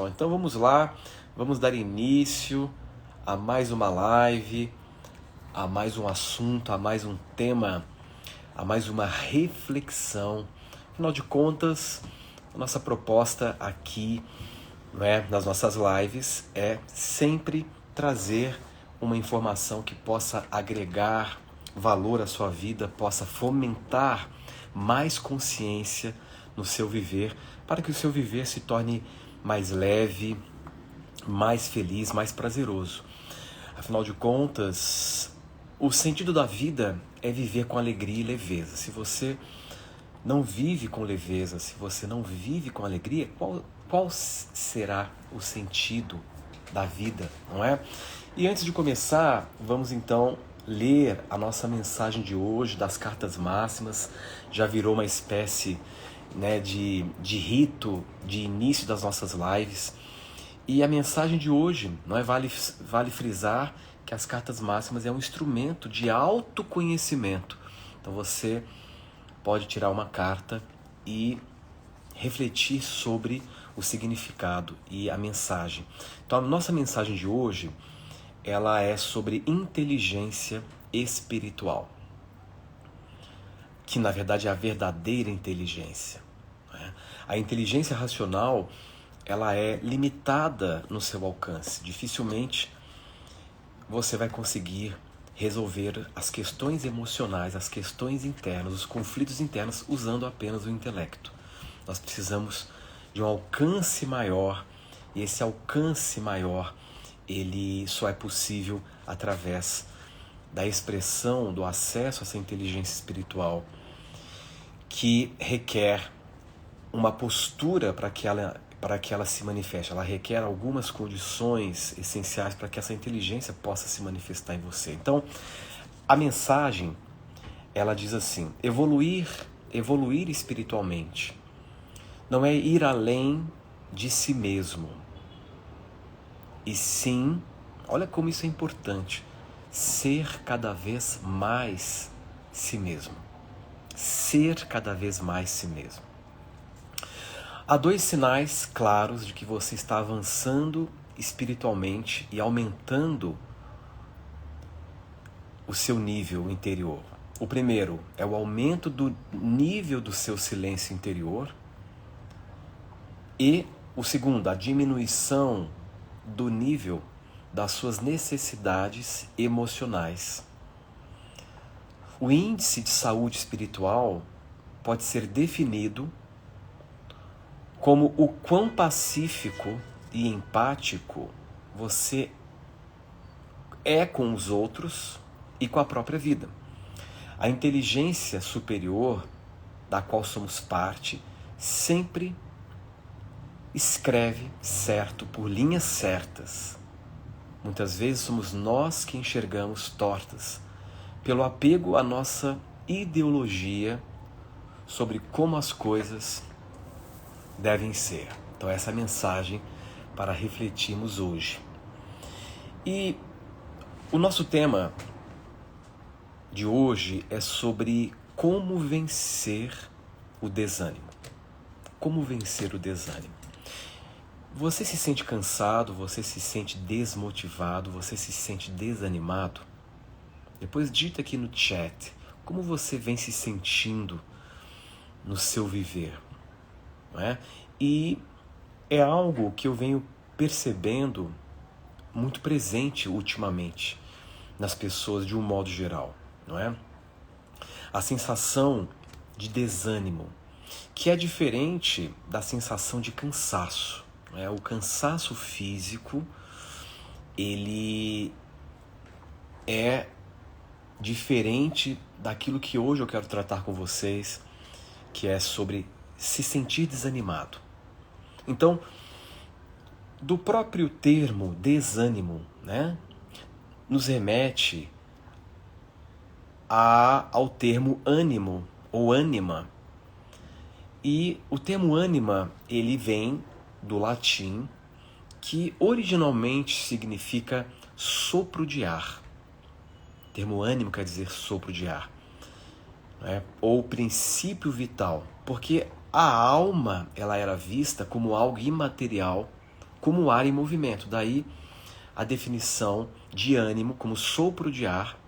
pessoal? Então vamos lá, vamos dar início a mais uma live, a mais um assunto, a mais um tema, a mais uma reflexão. Afinal de contas, a nossa proposta aqui, nas nossas lives é sempre trazer uma informação que possa agregar valor à sua vida, possa fomentar mais consciência no seu viver, para que o seu viver se torne mais leve, mais feliz, mais prazeroso. Afinal de contas, o sentido da vida é viver com alegria e leveza. Se você não vive com leveza, se você não vive com alegria, qual será o sentido da vida, não é? E antes de começar, vamos então ler a nossa mensagem de hoje das cartas máximas. Já virou uma espécie de rito de início das nossas lives. E a mensagem de hoje, vale frisar que as cartas máximas é um instrumento de autoconhecimento. Então você pode tirar uma carta e refletir sobre o significado e a mensagem. Então a nossa mensagem de hoje, ela é sobre inteligência espiritual, que na verdade é a verdadeira inteligência. A inteligência racional, ela é limitada no seu alcance. Dificilmente você vai conseguir resolver as questões emocionais, as questões internas, os conflitos internos usando apenas o intelecto. Nós precisamos de um alcance maior, e esse alcance maior, ele só é possível através da expressão, do acesso a essa inteligência espiritual, que requer uma postura para que ela se manifeste. Ela requer algumas condições essenciais para que essa inteligência possa se manifestar em você. Então, a mensagem, ela diz assim: evoluir espiritualmente não é ir além de si mesmo, e sim, olha como isso é importante, ser cada vez mais si mesmo. Ser cada vez mais si mesmo. Há dois sinais claros de que você está avançando espiritualmente e aumentando o seu nível interior. O primeiro é o aumento do nível do seu silêncio interior, e o segundo, a diminuição do nível das suas necessidades emocionais. O índice de saúde espiritual pode ser definido como o quão pacífico e empático você é com os outros e com a própria vida. A inteligência superior, da qual somos parte, sempre escreve certo por linhas certas. Muitas vezes somos nós que enxergamos tortas, pelo apego à nossa ideologia sobre como as coisas devem ser. Então essa é a mensagem para refletirmos hoje. E o nosso tema de hoje é sobre como vencer o desânimo. Como vencer o desânimo. Você se sente cansado, você se sente desmotivado, você se sente desanimado? Depois digita aqui no chat como você vem se sentindo no seu viver. Não é? E é algo que eu venho percebendo muito presente ultimamente nas pessoas de um modo geral, não é? A sensação de desânimo, que é diferente da sensação de cansaço, não é? O cansaço físico, ele é diferente daquilo que hoje eu quero tratar com vocês, que é sobre se sentir desanimado. Então, do próprio termo desânimo, nos remete ao termo ânimo ou ânima. E o termo ânima, ele vem do latim, que originalmente significa sopro de ar. O termo ânimo quer dizer sopro de ar, ou princípio vital, porque a alma, ela era vista como algo imaterial, como ar em movimento. Daí a definição de ânimo como sopro de ar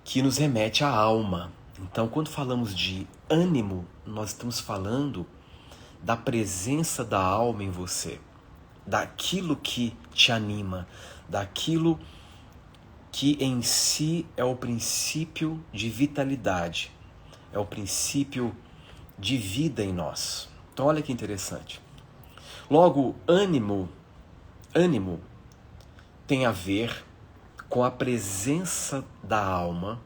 que nos remete à alma. Então, quando falamos de ânimo, nós estamos falando da presença da alma em você, daquilo que te anima, daquilo que em si é o princípio de vitalidade, é o princípio de vida em nós. Então olha que interessante. Logo, ânimo tem a ver com a presença da alma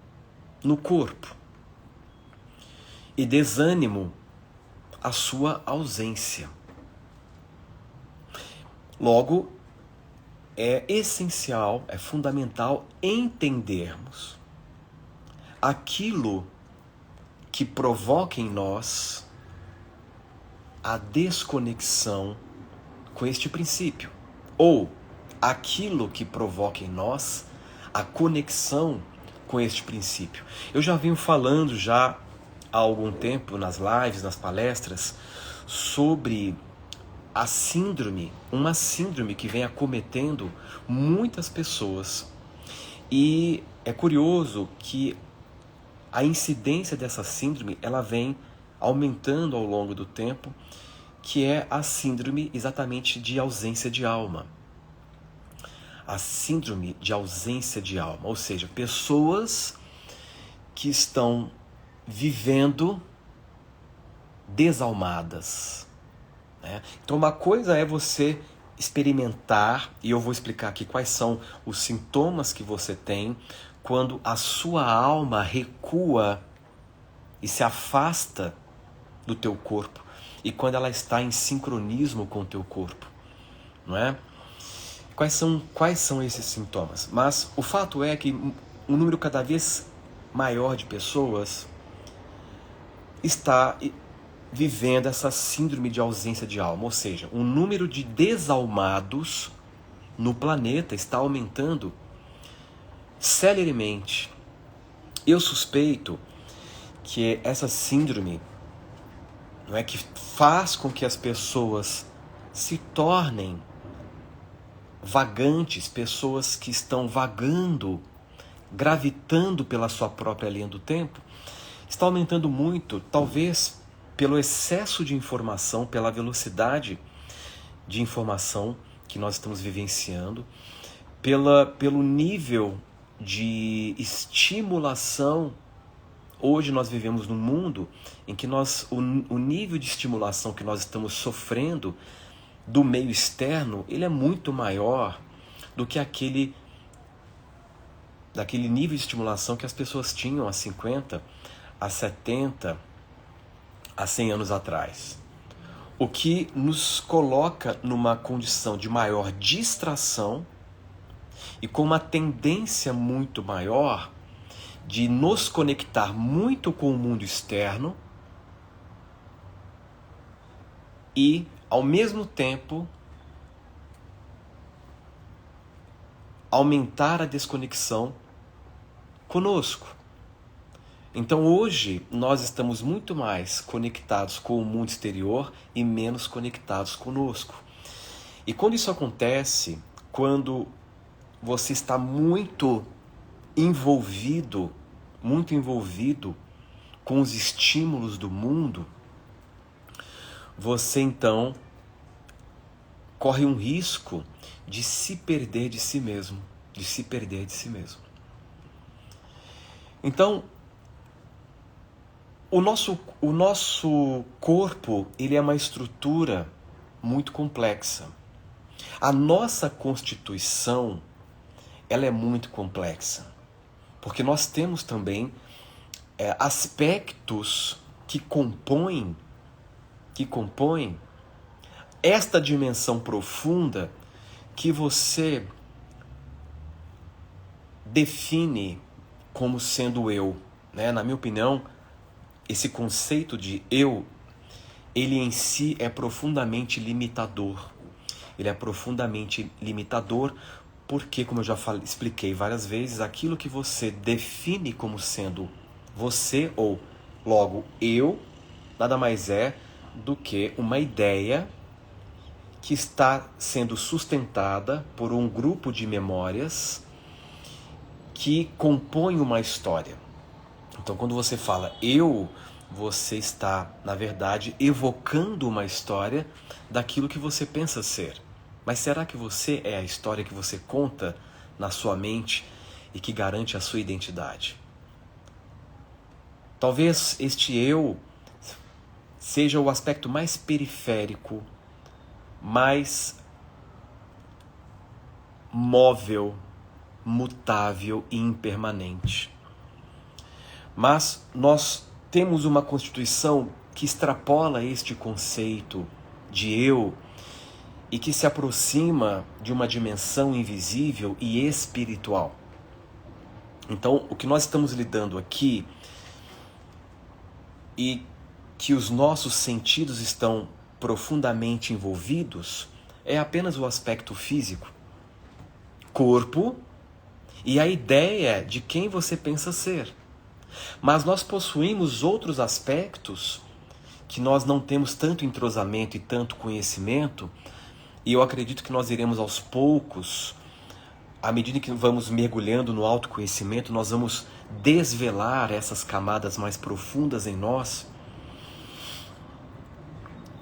no corpo. E desânimo, a sua ausência. Logo, é essencial, é fundamental entendermos aquilo que provoca em nós a desconexão com este princípio, ou aquilo que provoca em nós a conexão com este princípio. Eu já venho falando já há algum tempo nas lives, nas palestras, sobre a síndrome, uma síndrome que vem acometendo muitas pessoas. E é curioso que a incidência dessa síndrome, ela vem aumentando ao longo do tempo, que é a síndrome exatamente de ausência de alma. A síndrome de ausência de alma, ou seja, pessoas que estão vivendo desalmadas. Então uma coisa é você experimentar, e eu vou explicar aqui quais são os sintomas que você tem quando a sua alma recua e se afasta do teu corpo, e quando ela está em sincronismo com o teu corpo, não é? Quais são esses sintomas? Mas o fato é que um número cada vez maior de pessoas está vivendo essa síndrome de ausência de alma, ou seja, o número de desalmados no planeta está aumentando celeremente. Eu suspeito que essa síndrome não é que faz com que as pessoas se tornem vagantes, pessoas que estão vagando, gravitando pela sua própria linha do tempo, está aumentando muito, talvez pelo excesso de informação, pela velocidade de informação que nós estamos vivenciando, pelo nível de estimulação. Hoje nós vivemos num mundo em que o nível de estimulação que nós estamos sofrendo do meio externo, ele é muito maior do que daquele nível de estimulação que as pessoas tinham há 50, há 70, há 100 anos atrás. O que nos coloca numa condição de maior distração e com uma tendência muito maior de nos conectar muito com o mundo externo e, ao mesmo tempo, aumentar a desconexão conosco. Então hoje nós estamos muito mais conectados com o mundo exterior e menos conectados conosco. E quando isso acontece, quando você está muito envolvido com os estímulos do mundo, você então corre um risco de se perder de si mesmo, Então, o nosso corpo, ele é uma estrutura muito complexa. A nossa constituição, ela é muito complexa, porque nós temos também aspectos que compõem esta dimensão profunda que você define como sendo eu, né? Na minha opinião, esse conceito de eu, ele em si é profundamente limitador. Ele é profundamente limitador porque, como eu já expliquei várias vezes, aquilo que você define como sendo você, ou logo eu, nada mais é do que uma ideia que está sendo sustentada por um grupo de memórias que compõem uma história. Então, quando você fala eu, você está, na verdade, evocando uma história daquilo que você pensa ser. Mas será que você é a história que você conta na sua mente e que garante a sua identidade? Talvez este eu seja o aspecto mais periférico, mais móvel, mutável e impermanente. Mas nós temos uma constituição que extrapola este conceito de eu e que se aproxima de uma dimensão invisível e espiritual. Então, o que nós estamos lidando aqui e que os nossos sentidos estão profundamente envolvidos é apenas o aspecto físico, corpo e a ideia de quem você pensa ser. Mas nós possuímos outros aspectos que nós não temos tanto entrosamento e tanto conhecimento, e eu acredito que nós iremos aos poucos, à medida que vamos mergulhando no autoconhecimento, nós vamos desvelar essas camadas mais profundas em nós,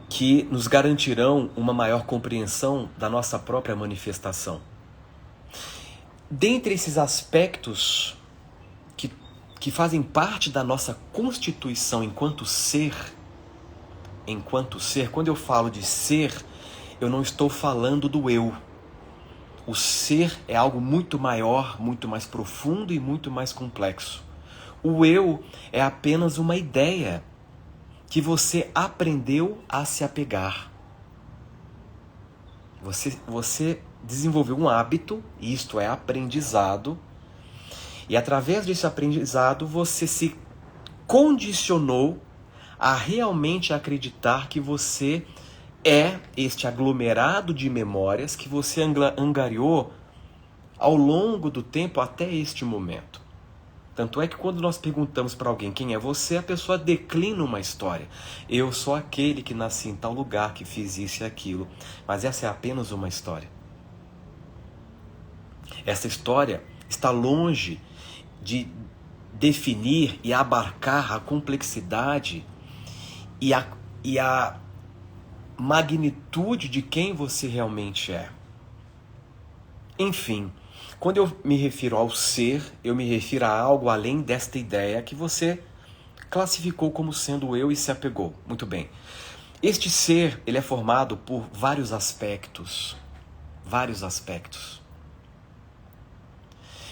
que nos garantirão uma maior compreensão da nossa própria manifestação. Dentre esses aspectos que fazem parte da nossa constituição enquanto ser, quando eu falo de ser, eu não estou falando do eu. O ser é algo muito maior, muito mais profundo e muito mais complexo. O eu é apenas uma ideia que você aprendeu a se apegar. Você desenvolveu um hábito, isto é aprendizado, e através desse aprendizado você se condicionou a realmente acreditar que você é este aglomerado de memórias que você angariou ao longo do tempo até este momento. Tanto é que quando nós perguntamos para alguém quem é você, a pessoa declina uma história. Eu sou aquele que nasci em tal lugar, que fiz isso e aquilo. Mas essa é apenas uma história. Essa história está longe de definir e abarcar a complexidade e a magnitude de quem você realmente é. Enfim, quando eu me refiro ao ser, eu me refiro a algo além desta ideia que você classificou como sendo eu e se apegou. Muito bem. Este ser, ele é formado por vários aspectos. Vários aspectos.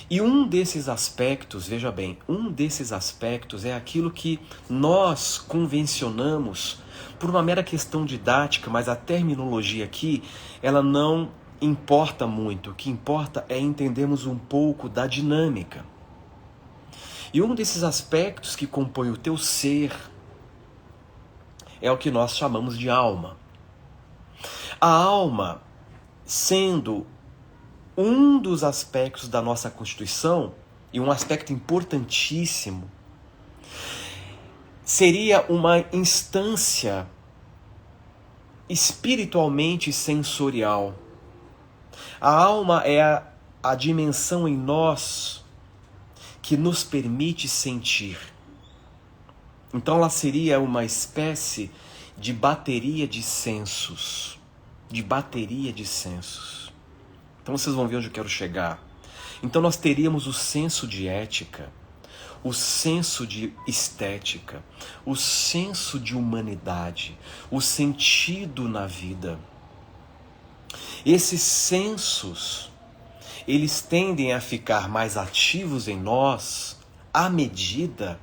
E um desses aspectos, veja bem, um desses aspectos é aquilo que nós convencionamos por uma mera questão didática, mas a terminologia aqui, ela não importa muito. O que importa é entendermos um pouco da dinâmica. E um desses aspectos que compõe o teu ser é o que nós chamamos de alma. A alma, sendo um dos aspectos da nossa Constituição, e um aspecto importantíssimo, seria uma instância espiritualmente sensorial. A alma é a dimensão em nós que nos permite sentir. Então ela seria uma espécie de bateria de sensos. Então vocês vão ver onde eu quero chegar. Então nós teríamos o senso de ética, o senso de estética, o senso de humanidade, o sentido na vida. Esses sensos, eles tendem a ficar mais ativos em nós à medida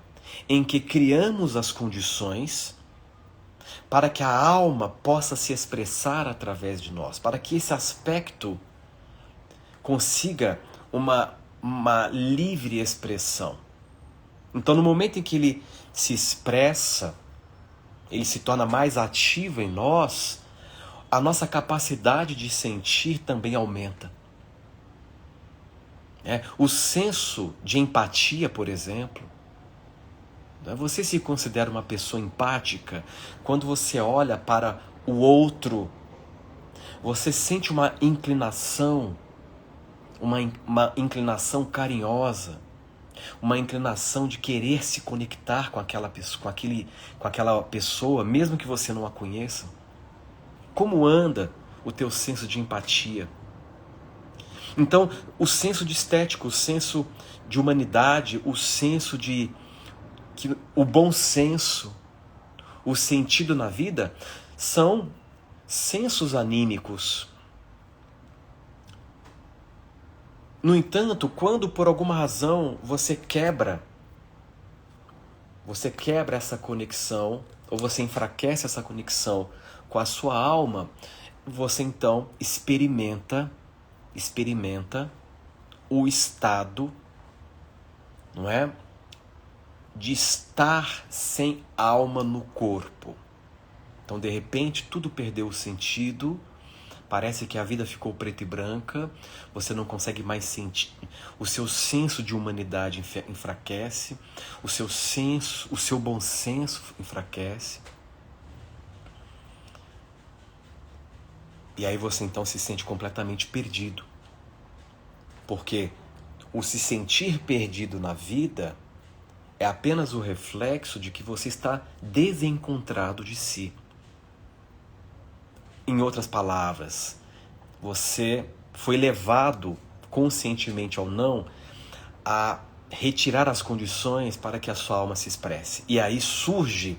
em que criamos as condições para que a alma possa se expressar através de nós, para que esse aspecto consiga uma livre expressão. Então, no momento em que ele se expressa, ele se torna mais ativo em nós, a nossa capacidade de sentir também aumenta. O senso de empatia, por exemplo, você se considera uma pessoa empática quando você olha para o outro Você sente uma inclinação, uma inclinação carinhosa, uma inclinação de querer se conectar com aquela pessoa, com aquela pessoa, mesmo que você não a conheça? Como anda o teu senso de empatia? Então, o senso de estética, o senso de humanidade, o senso de o bom senso, o sentido na vida, são sensos anímicos. No entanto, quando por alguma razão você quebra essa conexão, ou você enfraquece essa conexão com a sua alma, você então experimenta o estado, não é? De estar sem alma no corpo. Então, de repente, tudo perdeu o sentido, parece que a vida ficou preta e branca, você não consegue mais sentir, o seu senso de humanidade enfraquece, o seu bom senso enfraquece. E aí você então se sente completamente perdido. Porque o se sentir perdido na vida é apenas o reflexo de que você está desencontrado de si. Em outras palavras, você foi levado, conscientemente ou não, a retirar as condições para que a sua alma se expresse. E aí surge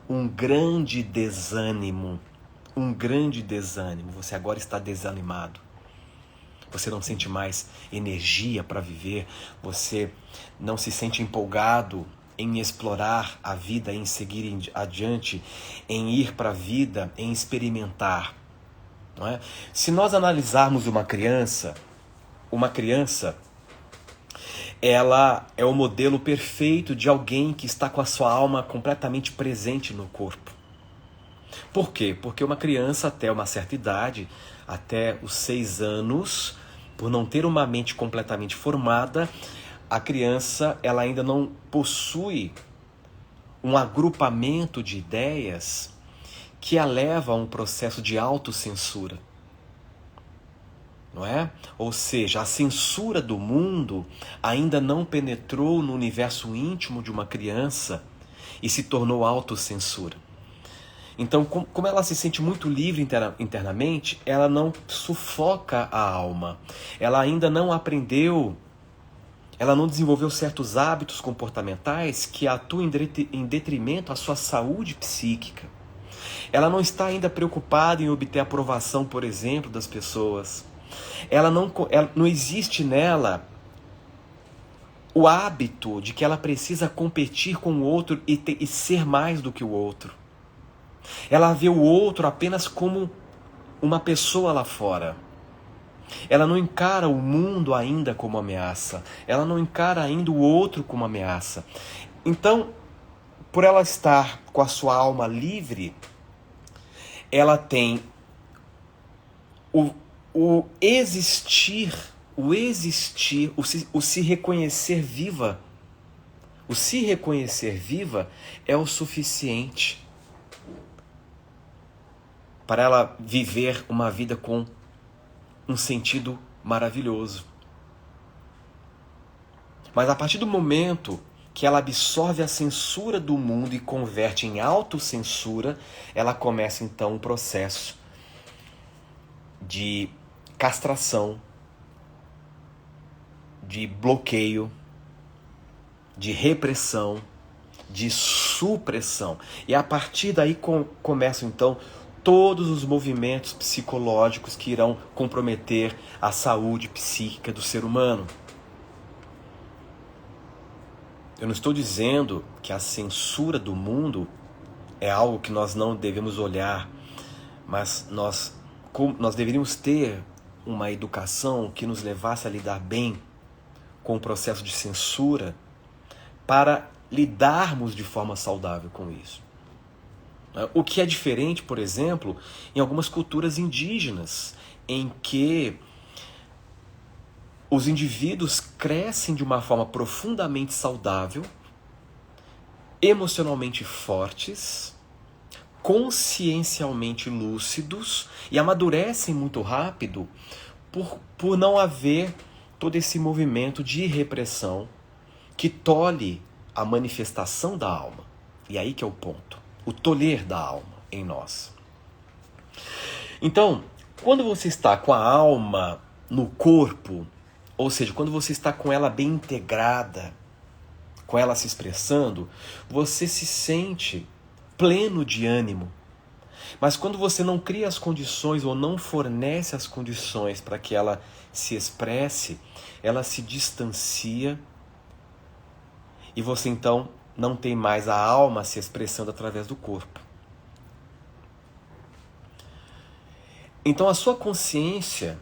um grande desânimo. Você agora está desanimado. Você não sente mais energia para viver, você não se sente empolgado em explorar a vida, em seguir adiante, em ir para a vida, em experimentar. Não é? Se nós analisarmos uma criança, ela é o modelo perfeito de alguém que está com a sua alma completamente presente no corpo. Por quê? Porque uma criança até uma certa idade, até os 6 anos, por não ter uma mente completamente formada, a criança ela ainda não possui um agrupamento de ideias que a leva a um processo de autocensura. Não é? Ou seja, a censura do mundo ainda não penetrou no universo íntimo de uma criança e se tornou autocensura. Então, como ela se sente muito livre internamente, ela não sufoca a alma. Ela ainda não aprendeu, ela não desenvolveu certos hábitos comportamentais que atuam em detrimento à sua saúde psíquica. Ela não está ainda preocupada em obter a aprovação, por exemplo, das pessoas. Ela não existe nela o hábito de que ela precisa competir com o outro e ser mais do que o outro. Ela vê o outro apenas como uma pessoa lá fora. Ela não encara o mundo ainda como ameaça. Ela não encara ainda o outro como ameaça. Então, por ela estar com a sua alma livre, ela tem o existir, o se reconhecer viva. O se reconhecer viva é o suficiente para ela viver uma vida com um sentido maravilhoso. Mas a partir do momento que ela absorve a censura do mundo e converte em autocensura, ela começa então um processo de castração, de bloqueio, de repressão, de supressão. E a partir daí começam então todos os movimentos psicológicos que irão comprometer a saúde psíquica do ser humano. Eu não estou dizendo que a censura do mundo é algo que nós não devemos olhar, mas nós deveríamos ter uma educação que nos levasse a lidar bem com o processo de censura para lidarmos de forma saudável com isso. O que é diferente, por exemplo, em algumas culturas indígenas, em que os indivíduos crescem de uma forma profundamente saudável, emocionalmente fortes, consciencialmente lúcidos e amadurecem muito rápido por não haver todo esse movimento de repressão que tolhe a manifestação da alma. E aí que é o ponto, o tolher da alma em nós. Então, quando você está com a alma no corpo, ou seja, quando você está com ela bem integrada, com ela se expressando, você se sente pleno de ânimo. Mas quando você não cria as condições ou não fornece as condições para que ela se expresse, ela se distancia e você então não tem mais a alma se expressando através do corpo. Então a sua consciência,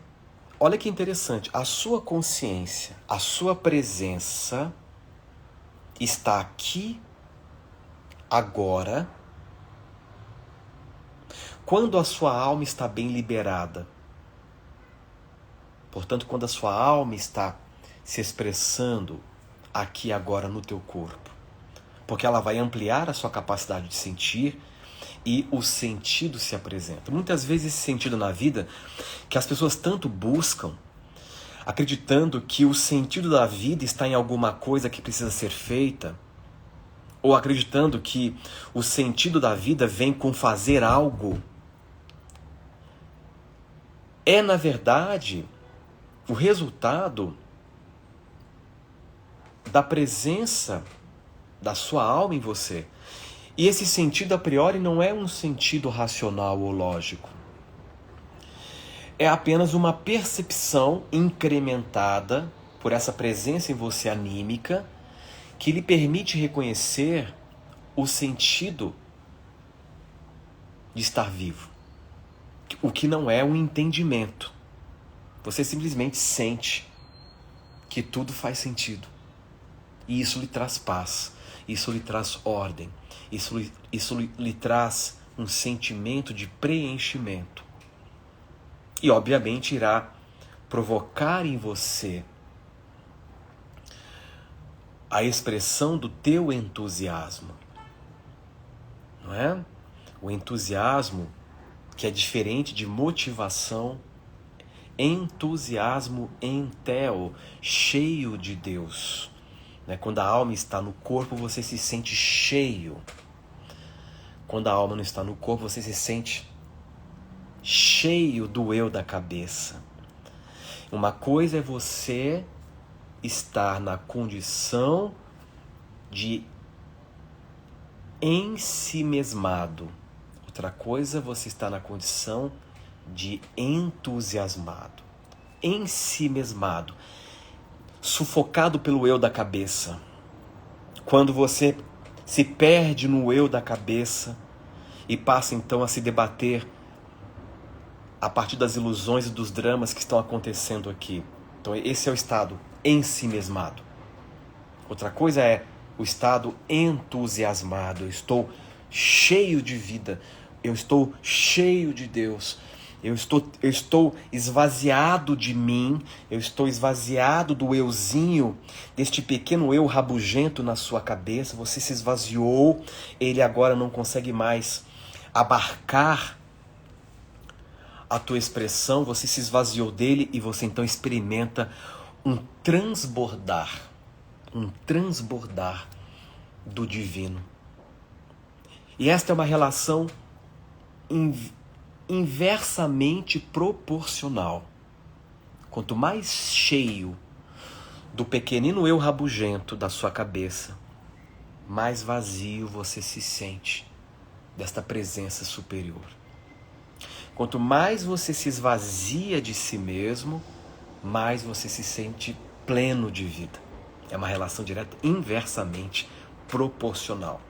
olha que interessante, a sua consciência, a sua presença está aqui, agora, quando a sua alma está bem liberada. Portanto, quando a sua alma está se expressando aqui agora no teu corpo. Porque ela vai ampliar a sua capacidade de sentir e o sentido se apresenta. Muitas vezes esse sentido na vida que as pessoas tanto buscam, acreditando que o sentido da vida está em alguma coisa que precisa ser feita, ou acreditando que o sentido da vida vem com fazer algo, é na verdade o resultado da presença da sua alma em você. E esse sentido a priori não é um sentido racional ou lógico. É apenas uma percepção incrementada por essa presença em você anímica que lhe permite reconhecer o sentido de estar vivo. O que não é um entendimento. Você simplesmente sente que tudo faz sentido. E isso lhe traz paz, isso lhe traz ordem, isso lhe traz um sentimento de preenchimento. E obviamente irá provocar em você a expressão do teu entusiasmo. Não é? O entusiasmo que é diferente de motivação, entusiasmo enteo, cheio de Deus. Quando a alma está no corpo, você se sente cheio. Quando a alma não está no corpo, você se sente cheio do eu da cabeça. Uma coisa é você estar na condição de ensimesmado. Outra coisa é você estar na condição de entusiasmado. Ensimesmado. Sufocado pelo eu da cabeça. Quando você se perde no eu da cabeça e passa então a se debater a partir das ilusões e dos dramas que estão acontecendo aqui. Então esse é o estado ensimesmado. Outra coisa é o estado entusiasmado. Eu estou cheio de vida, eu estou cheio de Deus. Eu estou esvaziado de mim, eu estou esvaziado do euzinho, deste pequeno eu rabugento na sua cabeça. Você se esvaziou, ele agora não consegue mais abarcar a tua expressão, você se esvaziou dele e você então experimenta um transbordar do divino. E esta é uma relação inversamente proporcional. Quanto mais cheio do pequenino eu rabugento da sua cabeça, mais vazio você se sente desta presença superior. Quanto mais você se esvazia de si mesmo, mais você se sente pleno de vida. É uma relação direta inversamente proporcional.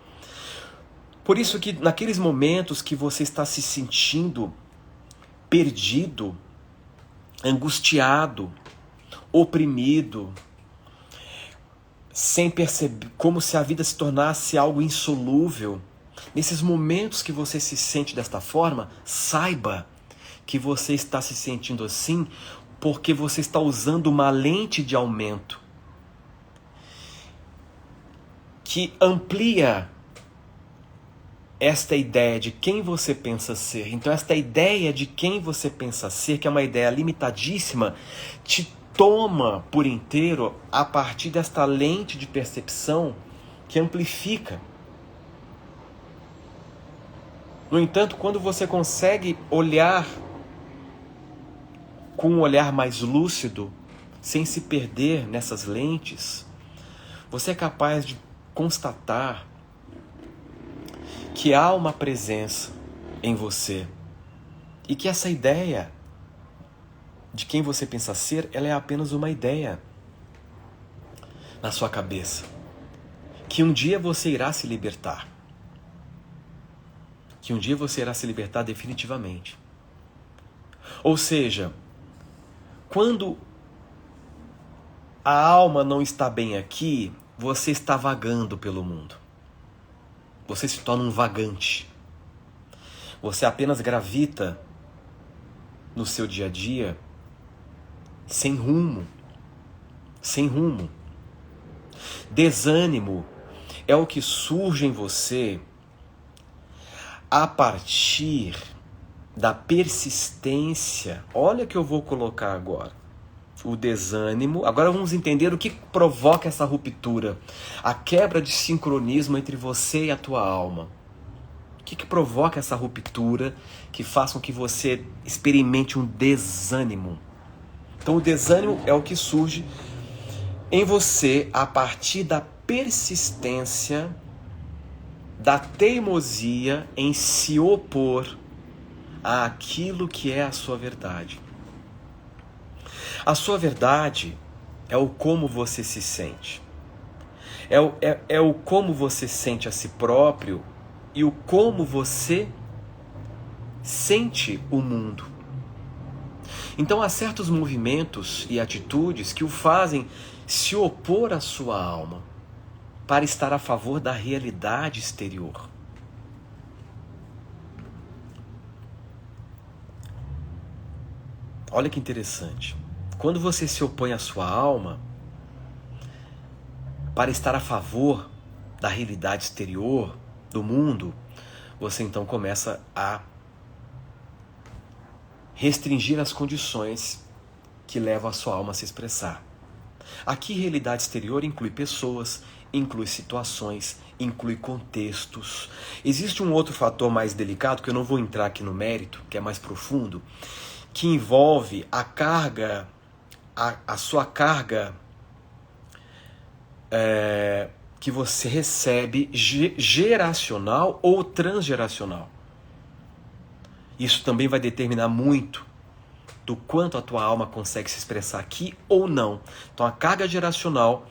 Por isso que naqueles momentos que você está se sentindo perdido, angustiado, oprimido, sem perceber, como se a vida se tornasse algo insolúvel, nesses momentos que você se sente desta forma, saiba que você está se sentindo assim porque você está usando uma lente de aumento que amplia esta ideia de quem você pensa ser. Então esta ideia de quem você pensa ser, que é uma ideia limitadíssima, te toma por inteiro a partir desta lente de percepção que amplifica. No entanto, quando você consegue olhar com um olhar mais lúcido, sem se perder nessas lentes, você é capaz de constatar que há uma presença em você e que essa ideia de quem você pensa ser, ela é apenas uma ideia na sua cabeça, que um dia você irá se libertar, que um dia você irá se libertar definitivamente. Ou seja, quando a alma não está bem aqui, você está vagando pelo mundo. Você se torna um vagante. Você apenas gravita no seu dia a dia sem rumo. Sem rumo. Desânimo é o que surge em você a partir da persistência. Olha o que eu vou colocar agora. O desânimo. Agora vamos entender o que provoca essa ruptura. A quebra de sincronismo entre você e a tua alma. O que provoca essa ruptura que faça com que você experimente um desânimo? Então o desânimo é o que surge em você a partir da persistência, da teimosia em se opor àquilo que é a sua verdade. A sua verdade é o como você se sente. É o como você sente a si próprio e o como você sente o mundo. Então há certos movimentos e atitudes que o fazem se opor à sua alma para estar a favor da realidade exterior. Olha que interessante. Quando você se opõe à sua alma para estar a favor da realidade exterior, do mundo, você então começa a restringir as condições que levam a sua alma a se expressar. Aqui, realidade exterior inclui pessoas, inclui situações, inclui contextos. Existe um outro fator mais delicado, que eu não vou entrar aqui no mérito, que é mais profundo, que envolve a carga, a sua carga que você recebe geracional ou transgeracional. Isso também vai determinar muito do quanto a tua alma consegue se expressar aqui ou não. Então a carga geracional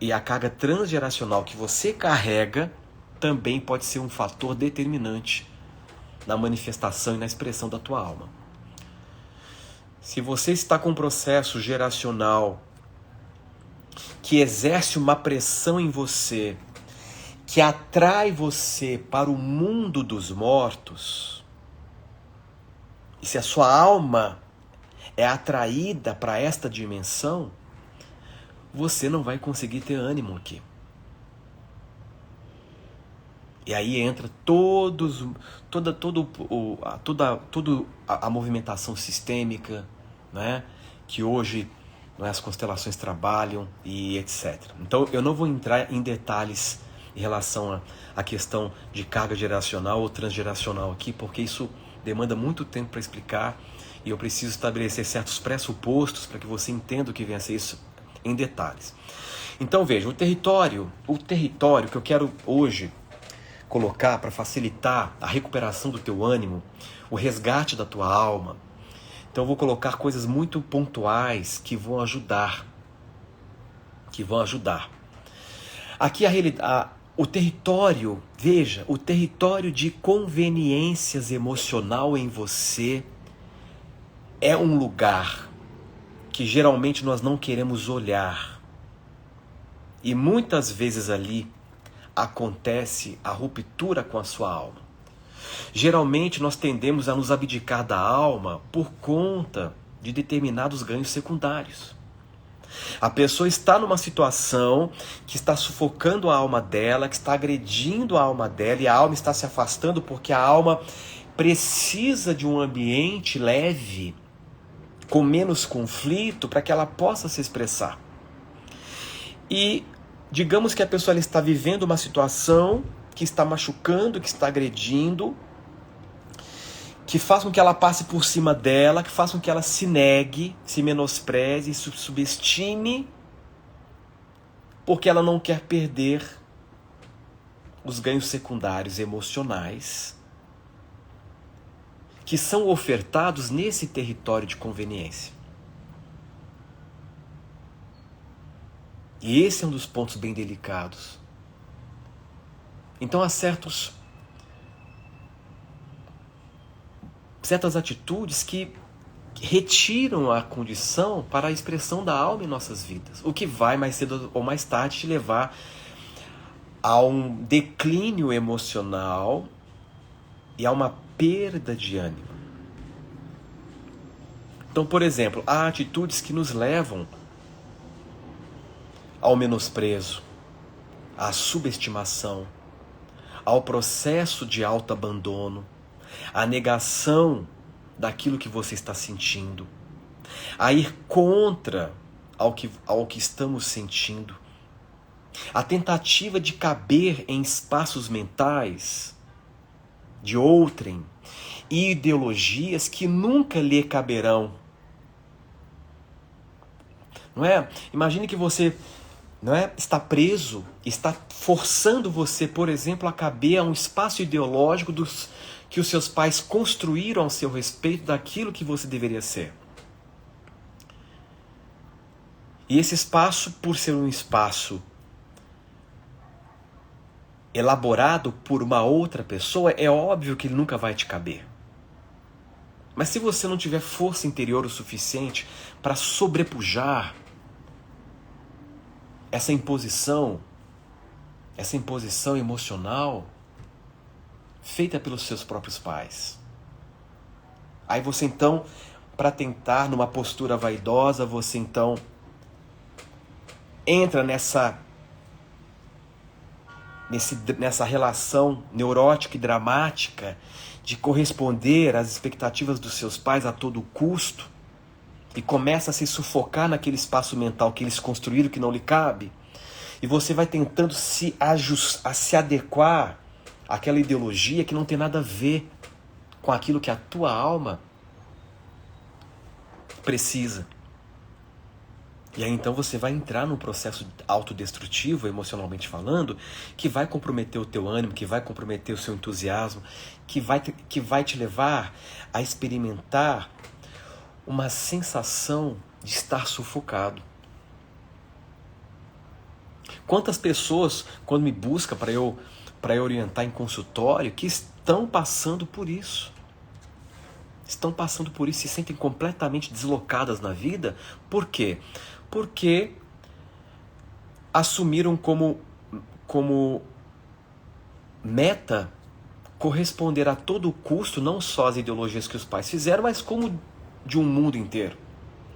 e a carga transgeracional que você carrega também pode ser um fator determinante na manifestação e na expressão da tua alma. Se você está com um processo geracional que exerce uma pressão em você, que atrai você para o mundo dos mortos, e se a sua alma é atraída para esta dimensão, você não vai conseguir ter ânimo aqui. E aí entra toda a movimentação sistêmica, né, que hoje as constelações trabalham e etc. Então eu não vou entrar em detalhes em relação à questão de carga geracional ou transgeracional aqui, porque isso demanda muito tempo para explicar e eu preciso estabelecer certos pressupostos para que você entenda o que vem a ser isso em detalhes. Então veja, o território que eu quero hoje colocar para facilitar a recuperação do teu ânimo, o resgate da tua alma. Então eu vou colocar coisas muito pontuais que vão ajudar. Aqui o território, veja, o território de conveniências emocional em você é um lugar que geralmente nós não queremos olhar. E muitas vezes ali acontece a ruptura com a sua alma. Geralmente nós tendemos a nos abdicar da alma por conta de determinados ganhos secundários. A pessoa está numa situação que está sufocando a alma dela, que está agredindo a alma dela, e a alma está se afastando porque a alma precisa de um ambiente leve, com menos conflito, para que ela possa se expressar. E digamos que a pessoa ela está vivendo uma situação que está machucando, que está agredindo, que faz com que ela passe por cima dela, que faz com que ela se negue, se menospreze, se subestime, porque ela não quer perder os ganhos secundários emocionais que são ofertados nesse território de conveniência. E esse é um dos pontos bem delicados. Então há certas atitudes que retiram a condição para a expressão da alma em nossas vidas, o que vai mais cedo ou mais tarde te levar a um declínio emocional e a uma perda de ânimo. Então, por exemplo, há atitudes que nos levam ao menosprezo, à subestimação, ao processo de autoabandono, à negação daquilo que você está sentindo, a ir contra ao que estamos sentindo, a tentativa de caber em espaços mentais de outrem e ideologias que nunca lhe caberão. Não é? Imagine que você está preso, está forçando você, por exemplo, a caber a um espaço ideológico que os seus pais construíram ao seu respeito daquilo que você deveria ser. E esse espaço, por ser um espaço elaborado por uma outra pessoa, é óbvio que ele nunca vai te caber. Mas se você não tiver força interior o suficiente para sobrepujar essa imposição emocional feita pelos seus próprios pais, aí você então, para tentar numa postura vaidosa, você então entra nessa relação neurótica e dramática de corresponder às expectativas dos seus pais a todo custo, e começa a se sufocar naquele espaço mental que eles construíram que não lhe cabe, e você vai tentando se adequar àquela ideologia que não tem nada a ver com aquilo que a tua alma precisa. E aí então você vai entrar num processo autodestrutivo, emocionalmente falando, que vai comprometer o teu ânimo, que vai comprometer o seu entusiasmo, que vai te levar a experimentar uma sensação de estar sufocado. Quantas pessoas, quando me buscam para eu orientar em consultório, que estão passando por isso? Estão passando por isso, se sentem completamente deslocadas na vida. Por quê? Porque assumiram como meta corresponder a todo custo, não só às ideologias que os pais fizeram, mas como de um mundo inteiro.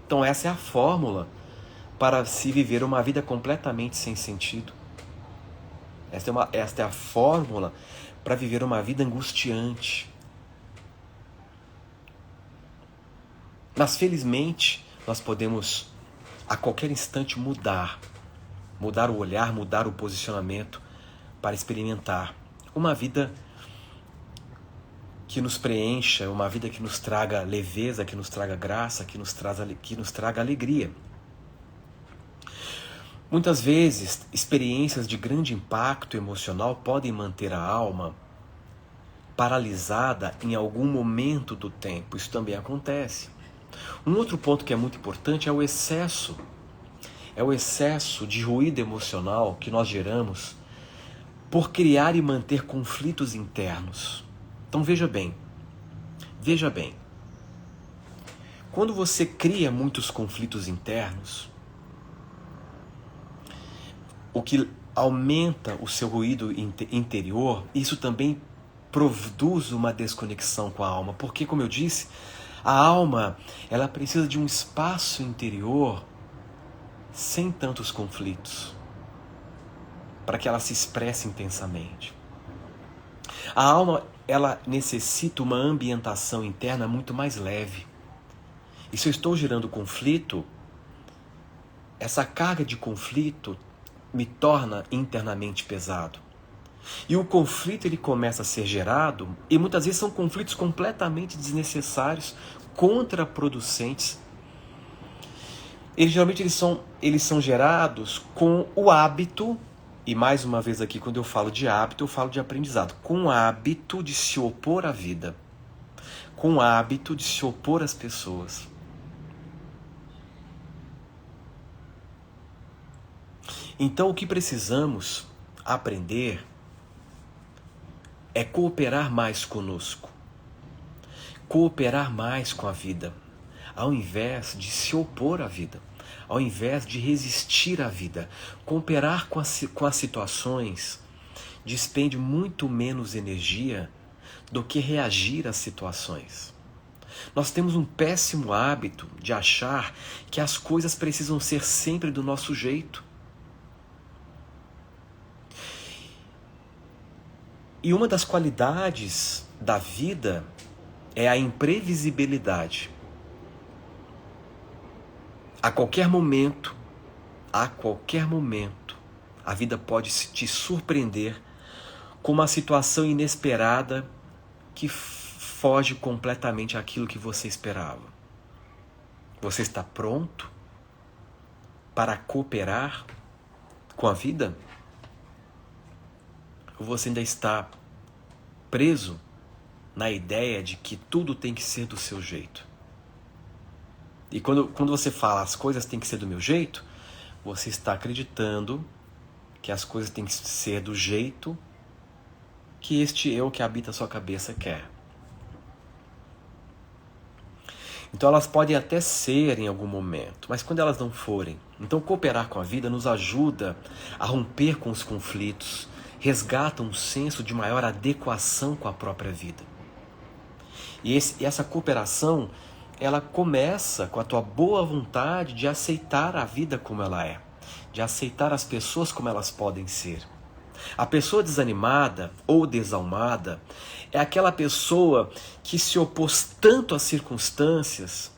Então essa é a fórmula para se viver uma vida completamente sem sentido. Esta é a fórmula para viver uma vida angustiante. Mas felizmente nós podemos a qualquer instante mudar o olhar, mudar o posicionamento para experimentar uma vida que nos preencha, uma vida que nos traga leveza, que nos traga graça, que nos traga alegria. Muitas vezes, experiências de grande impacto emocional podem manter a alma paralisada em algum momento do tempo. Isso também acontece. Um outro ponto que é muito importante é o excesso. É o excesso de ruído emocional que nós geramos por criar e manter conflitos internos. Então veja bem. Quando você cria muitos conflitos internos, o que aumenta o seu ruído interior, isso também produz uma desconexão com a alma. Porque, como eu disse, a alma ela precisa de um espaço interior sem tantos conflitos, para que ela se expresse intensamente. A alma, ela necessita uma ambientação interna muito mais leve. E se eu estou gerando conflito, essa carga de conflito me torna internamente pesado. E o conflito, ele começa a ser gerado, e muitas vezes são conflitos completamente desnecessários, contraproducentes. Geralmente eles são gerados com o hábito, e mais uma vez aqui, quando eu falo de hábito, eu falo de aprendizado, com o hábito de se opor à vida, com o hábito de se opor às pessoas. Então o que precisamos aprender é cooperar mais conosco, cooperar mais com a vida, ao invés de se opor à vida, ao invés de resistir à vida. Cooperar com as situações despende muito menos energia do que reagir às situações. Nós temos um péssimo hábito de achar que as coisas precisam ser sempre do nosso jeito. E uma das qualidades da vida é a imprevisibilidade. A qualquer momento, a vida pode te surpreender com uma situação inesperada que foge completamente àquilo que você esperava. Você está pronto para cooperar com a vida? Ou você ainda está preso na ideia de que tudo tem que ser do seu jeito? E quando você fala as coisas têm que ser do meu jeito, você está acreditando que as coisas têm que ser do jeito que este eu que habita a sua cabeça quer. Então elas podem até ser em algum momento, mas quando elas não forem, então cooperar com a vida nos ajuda a romper com os conflitos, resgata um senso de maior adequação com a própria vida. E essa cooperação, ela começa com a tua boa vontade de aceitar a vida como ela é, de aceitar as pessoas como elas podem ser. A pessoa desanimada ou desalmada é aquela pessoa que se opôs tanto às circunstâncias,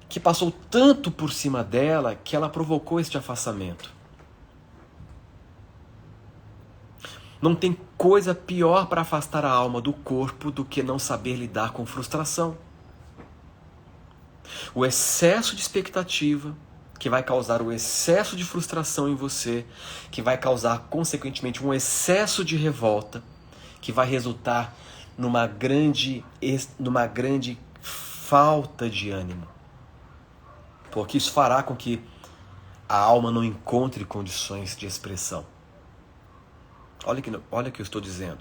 que passou tanto por cima dela, que ela provocou este afastamento. Não tem coisa pior para afastar a alma do corpo do que não saber lidar com frustração. O excesso de expectativa, que vai causar o excesso de frustração em você, que vai causar, consequentemente, um excesso de revolta, que vai resultar numa grande falta de ânimo. Porque isso fará com que a alma não encontre condições de expressão. Olha o que eu estou dizendo.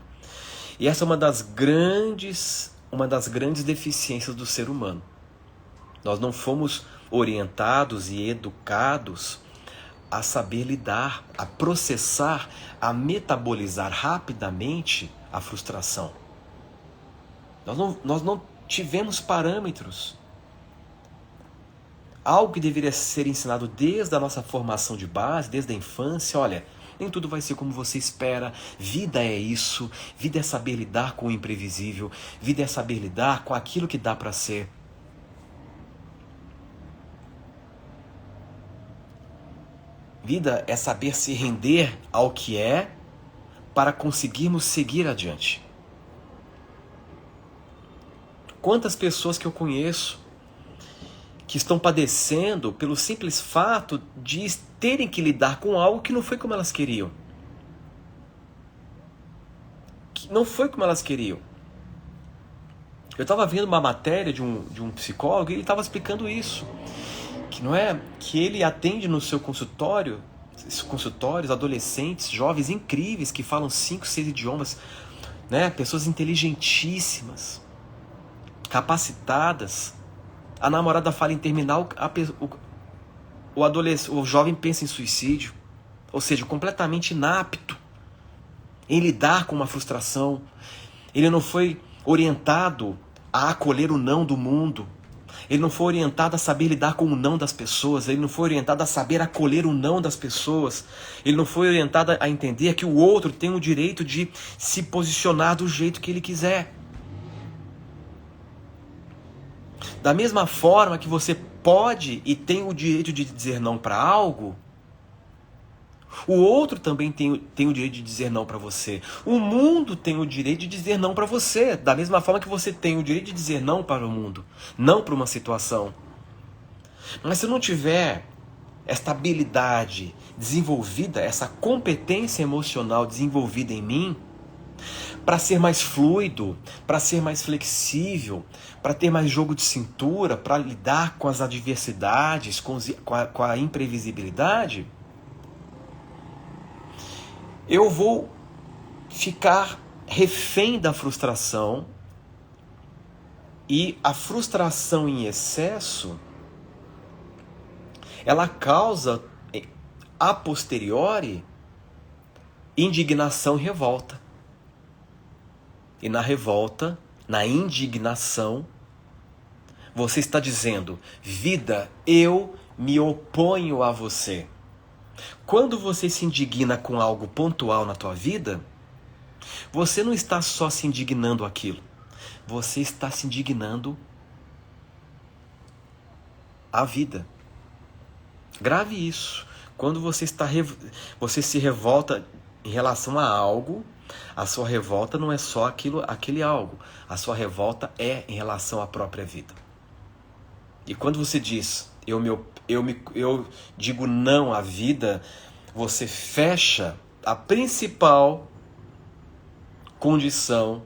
E essa é uma das grandes deficiências do ser humano. Nós não fomos orientados e educados a saber lidar, a processar, a metabolizar rapidamente a frustração. Nós não tivemos parâmetros. Algo que deveria ser ensinado desde a nossa formação de base, desde a infância. Olha, nem tudo vai ser como você espera. Vida é isso. Vida é saber lidar com o imprevisível. Vida é saber lidar com aquilo que dá para ser. Vida é saber se render ao que é para conseguirmos seguir adiante. Quantas pessoas que eu conheço que estão padecendo pelo simples fato de terem que lidar com algo que não foi como elas queriam. Que não foi como elas queriam. Eu estava vendo uma matéria de um psicólogo e ele estava explicando isso. Que ele atende no seu consultórios adolescentes, jovens incríveis que falam 5, 6 idiomas, né? Pessoas inteligentíssimas, capacitadas. A namorada fala em terminal, o jovem pensa em suicídio, ou seja, completamente inapto em lidar com uma frustração. Ele não foi orientado a acolher o não do mundo. Ele não foi orientado a saber lidar com o não das pessoas. Ele não foi orientado a saber acolher o não das pessoas. Ele não foi orientado a entender que o outro tem o direito de se posicionar do jeito que ele quiser. Da mesma forma que você pode e tem o direito de dizer não para algo, o outro também tem o direito de dizer não para você. O mundo tem o direito de dizer não para você. Da mesma forma que você tem o direito de dizer não para o mundo. Não para uma situação. Mas se não tiver esta habilidade desenvolvida, essa competência emocional desenvolvida em mim, para ser mais fluido, para ser mais flexível, para ter mais jogo de cintura, para lidar com as adversidades, com a imprevisibilidade, eu vou ficar refém da frustração, e a frustração em excesso, ela causa, a posteriori, indignação e revolta. E na revolta, na indignação, você está dizendo: vida, eu me oponho a você. Quando você se indigna com algo pontual na tua vida, você não está só se indignando aquilo. Você está se indignando à vida. Grave isso. Quando você se revolta em relação a algo, a sua revolta não é só aquele algo. A sua revolta é em relação à própria vida. E quando você diz, eu digo não à vida, você fecha a principal condição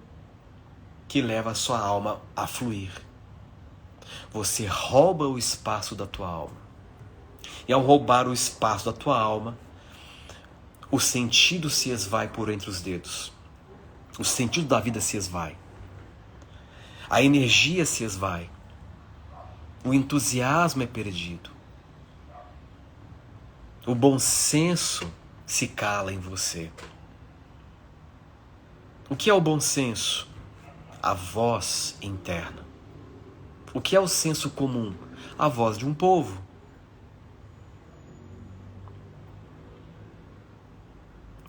que leva a sua alma a fluir. Você rouba o espaço da tua alma. E ao roubar o espaço da tua alma, o sentido se esvai por entre os dedos. O sentido da vida se esvai. A energia se esvai. O entusiasmo é perdido. O bom senso se cala em você. O que é o bom senso? A voz interna. O que é o senso comum? A voz de um povo.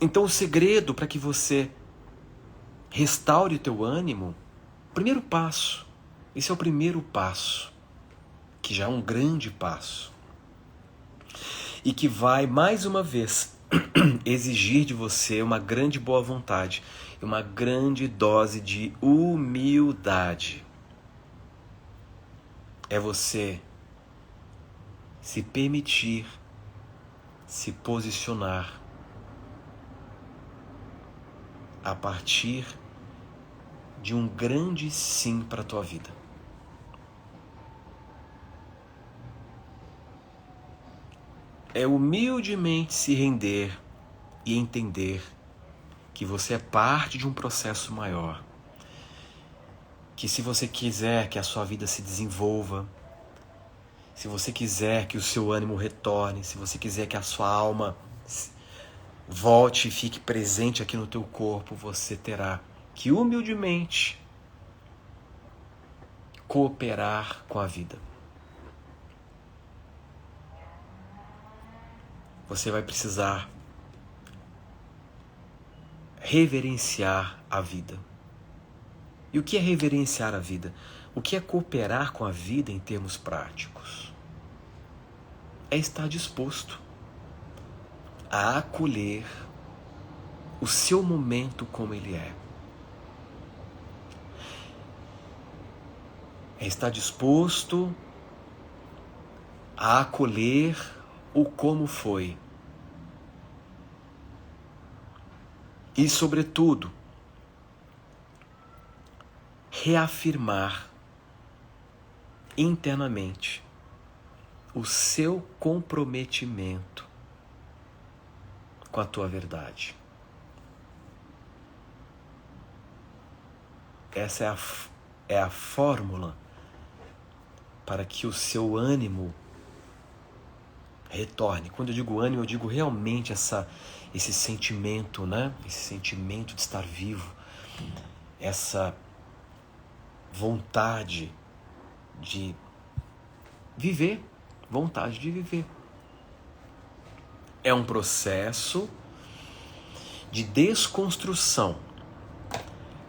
Então o segredo para que você restaure o teu ânimo, primeiro passo, esse é o primeiro passo, que já é um grande passo, e que vai, mais uma vez, exigir de você uma grande boa vontade, uma grande dose de humildade. É você se permitir se posicionar a partir de um grande sim para a tua vida. É humildemente se render e entender que você é parte de um processo maior. Que se você quiser que a sua vida se desenvolva, se você quiser que o seu ânimo retorne, se você quiser que a sua alma volte e fique presente aqui no teu corpo, você terá que humildemente cooperar com a vida. Você vai precisar reverenciar a vida. E o que é reverenciar a vida? O que é cooperar com a vida em termos práticos? É estar disposto a acolher o seu momento como ele é. É estar disposto a acolher o como foi. E, sobretudo, reafirmar internamente o seu comprometimento com a tua verdade. Essa é a fórmula para que o seu ânimo retorne. Quando eu digo ânimo, eu digo realmente esse sentimento, né? Esse sentimento de estar vivo, essa vontade de viver, vontade de viver. É um processo de desconstrução.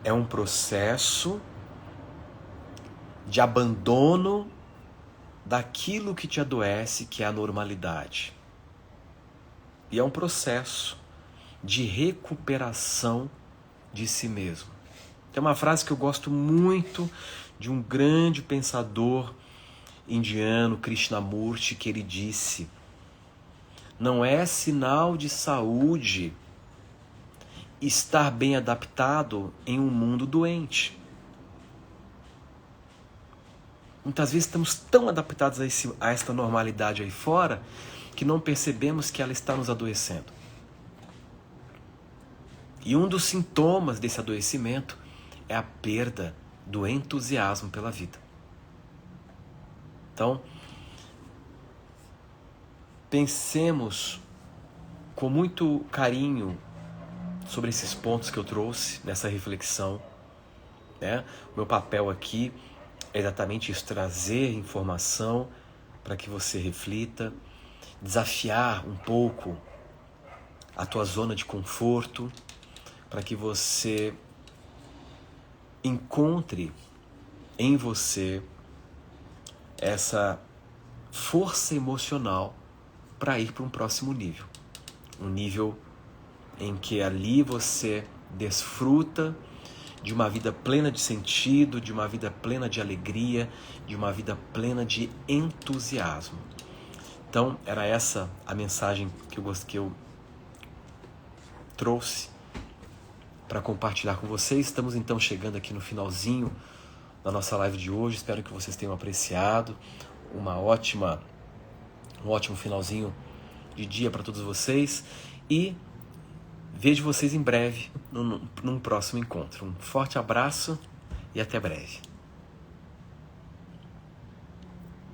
É um processo de abandono daquilo que te adoece, que é a normalidade. E é um processo de recuperação de si mesmo. Tem uma frase que eu gosto muito de um grande pensador indiano, Krishnamurti, que ele disse: não é sinal de saúde estar bem adaptado em um mundo doente. Muitas vezes estamos tão adaptados a esta normalidade aí fora que não percebemos que ela está nos adoecendo. E um dos sintomas desse adoecimento é a perda do entusiasmo pela vida. Então, pensemos com muito carinho sobre esses pontos que eu trouxe nessa reflexão, né? O meu papel aqui é exatamente isso, trazer informação para que você reflita, desafiar um pouco a tua zona de conforto, para que você encontre em você essa força emocional para ir para um próximo nível. Um nível em que ali você desfruta de uma vida plena de sentido, de uma vida plena de alegria, de uma vida plena de entusiasmo. Então, era essa a mensagem que eu trouxe para compartilhar com vocês. Estamos então chegando aqui no finalzinho da nossa live de hoje. Espero que vocês tenham apreciado. Um ótimo finalzinho de dia para todos vocês. E vejo vocês em breve num próximo encontro. Um forte abraço e até breve.